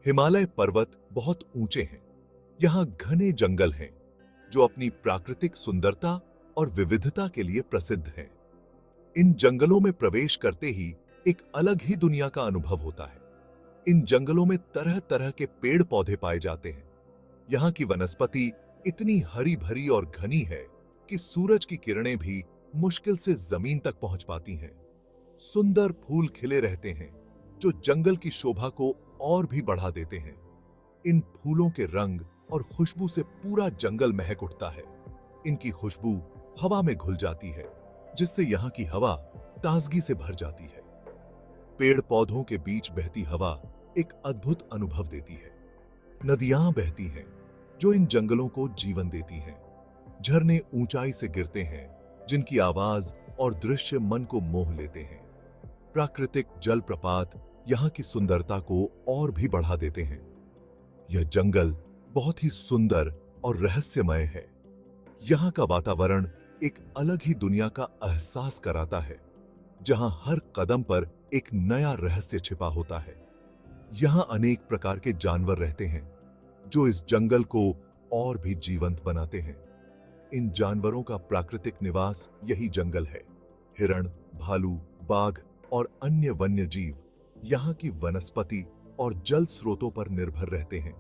हिमालय पर्वत बहुत ऊंचे हैं। यहाँ घने जंगल हैं जो अपनी प्राकृतिक सुंदरता और विविधता के लिए प्रसिद्ध हैं। इन जंगलों में प्रवेश करते ही एक अलग ही दुनिया का अनुभव होता है। इन जंगलों में तरह तरह के पेड़ पौधे पाए जाते हैं। यहाँ की वनस्पति इतनी हरी भरी और घनी है कि सूरज की किरणें भी मुश्किल से जमीन तक पहुंच पाती हैं। सुंदर फूल खिले रहते हैं जो जंगल की शोभा को और भी बढ़ा देते हैं। इन फूलों के रंग और खुशबू से पूरा जंगल महक उठता है। इनकी खुशबू हवा में घुल जाती है, जिससे यहाँ की हवा ताजगी से भर जाती है। पेड़ पौधों के बीच बहती हवा एक अद्भुत अनुभव देती है। नदियां बहती हैं जो इन जंगलों को जीवन देती हैं। झरने ऊंचाई से गिरते हैं जिनकी आवाज और दृश्य मन को मोह लेते हैं। प्राकृतिक जलप्रपात यहाँ की सुंदरता को और भी बढ़ा देते हैं। यह जंगल बहुत ही सुंदर और रहस्यमय है। यहाँ का वातावरण एक अलग ही दुनिया का एहसास कराता है, जहाँ हर कदम पर एक नया रहस्य छिपा होता है। यहाँ अनेक प्रकार के जानवर रहते हैं जो इस जंगल को और भी जीवंत बनाते हैं। इन जानवरों का प्राकृतिक निवास यही जंगल है। हिरण, भालू, बाघ और अन्य वन्य जीव यहाँ की वनस्पति और जल स्रोतों पर निर्भर रहते हैं।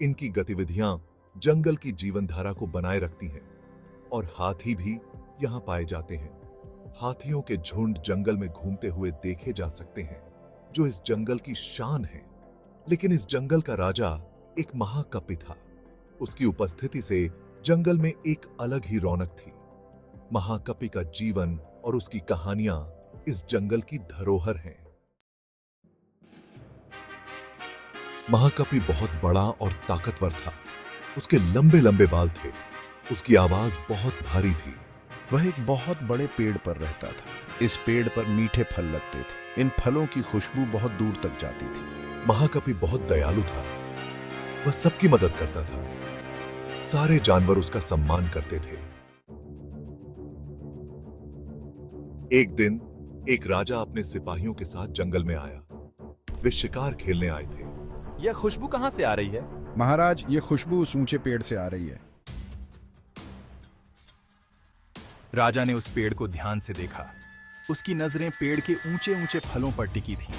इनकी गतिविधियां जंगल की जीवनधारा को बनाए रखती हैं। और हाथी भी यहाँ पाए जाते हैं। हाथियों के झुंड जंगल में घूमते हुए देखे जा सकते हैं, जो इस जंगल की शान है। लेकिन इस जंगल का राजा एक महाकपि था। उसकी उपस्थिति से जंगल में एक अलग ही रौनक थी। महाकपि का जीवन और उसकी कहानियां इस जंगल की धरोहर हैं। महाकपि बहुत बड़ा और ताकतवर था। उसके लंबे लंबे बाल थे। उसकी आवाज बहुत भारी थी। वह एक बहुत बड़े पेड़ पर रहता था। इस पेड़ पर मीठे फल लगते थे। इन फलों की खुशबू बहुत दूर तक जाती थी। महाकपि बहुत दयालु था। वह सबकी मदद करता था। सारे जानवर उसका सम्मान करते थे। एक दिन एक राजा अपने सिपाहियों के साथ जंगल में आया। वे शिकार खेलने आए थे। यह खुशबू कहां से आ रही है? महाराज, ये खुशबू उस ऊंचे पेड़ से आ रही है। राजा ने उस पेड़ को ध्यान से देखा। उसकी नजरें पेड़ के ऊंचे ऊंचे फलों पर टिकी थीं।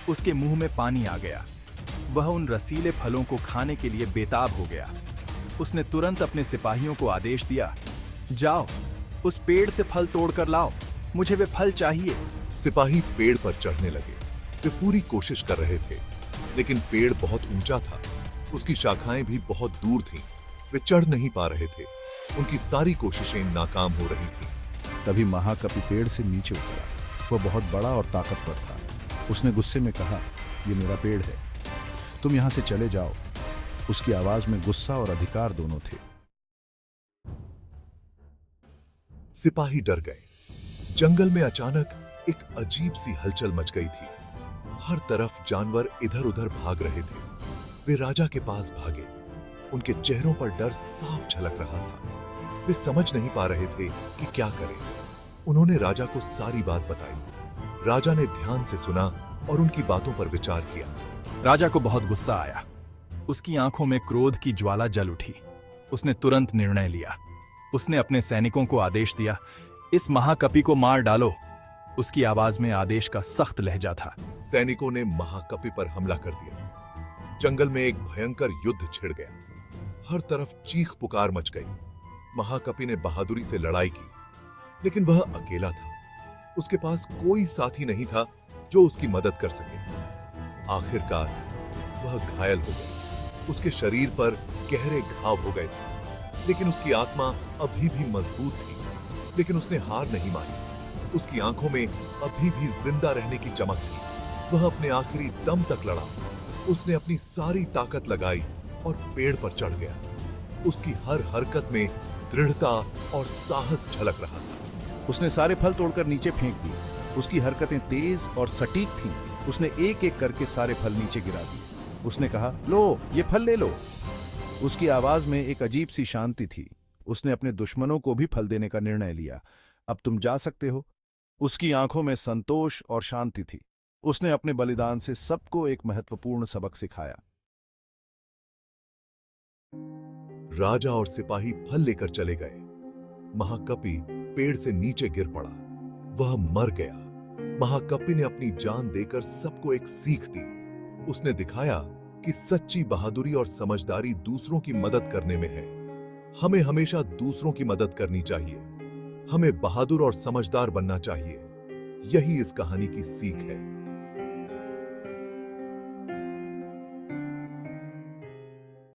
उसके मुंह में पानी आ गया। वह उन रसीले फलों को खाने के लिए बेताब हो गया। उसने तुरंत अपने सिपाहियों को आदेश दिया, जाओ, उस पेड़ से फल तोड़कर लाओ, मुझे वे फल चाहिए। सिपाही पेड़ पर चढ़ने लगे। वे पूरी कोशिश कर रहे थे, लेकिन पेड़ बहुत ऊंचा था। उसकी शाखाएं भी बहुत दूर थीं। वे चढ़ नहीं पा रहे थे। उनकी सारी कोशिशें नाकाम हो रही थीं। तभी महाकपि पेड़ से नीचे उतरा। वह बहुत बड़ा और ताकतवर था। उसने गुस्से में कहा, ये मेरा पेड़ है, तुम यहां से चले जाओ। उसकी आवाज में गुस्सा और अधिकार दोनों थे। सिपाही डर गए। जंगल में अचानक एक अजीब सी हलचल मच गई थी। हर तरफ जानवर इधर उधर भाग रहे थे। वे राजा के पास भागे। उनके चेहरों पर डर साफ झलक रहा था। वे समझ नहीं पा रहे थे कि क्या करें। उन्होंने राजा को सारी बात बताई। राजा ने ध्यान से सुना और उनकी बातों पर विचार किया। राजा को बहुत गुस्सा आया। उसकी आंखों में क्रोध की ज्वाला जल उठी। उसने तुरंत निर्णय लिया। उसने अपने सैनिकों को आदेश दिया, इस महाकपि को मार डालो। उसकी आवाज में आदेश का सख्त लहजा था। सैनिकों ने महाकपि पर हमला कर दिया। जंगल में एक भयंकर युद्ध छिड़ गया। हर तरफ चीख पुकार मच गई। महाकपि ने बहादुरी से लड़ाई की, लेकिन वह अकेला था। उसके पास कोई साथी नहीं था जो उसकी मदद कर सके। आखिरकार वह घायल हो गया। उसके शरीर पर गहरे घाव हो गए थे, लेकिन उसकी आत्मा अभी भी मजबूत थी। लेकिन उसने हार नहीं मानी। उसकी आंखों में अभी भी जिंदा रहने की चमक थी। वह अपने आखिरी दम तक लड़ा। उसने अपनी सारी ताकत लगाई और पेड़ पर चढ़ गया। उसकी हर हरकत में दृढ़ता और साहस झलक रहा था। उसने सारे फल तोड़कर नीचे फेंक दिए। उसकी हरकतें तेज और सटीक थीं। उसने एक एक करके सारे फल नीचे गिरा दिए। उसने कहा, लो, ये फल ले लो। उसकी आवाज में एक अजीब सी शांति थी। उसने अपने दुश्मनों को भी फल देने का निर्णय लिया। अब तुम जा सकते हो। उसकी आंखों में संतोष और शांति थी। उसने अपने बलिदान से सबको एक महत्वपूर्ण सबक सिखाया। राजा और सिपाही फल लेकर चले गए। महाकपि पेड़ से नीचे गिर पड़ा। वह मर गया। महाकपि ने अपनी जान देकर सबको एक सीख दी। उसने दिखाया कि सच्ची बहादुरी और समझदारी दूसरों की मदद करने में है। हमें हमेशा दूसरों की मदद करनी चाहिए। हमें बहादुर और समझदार बनना चाहिए। यही इस कहानी की सीख है।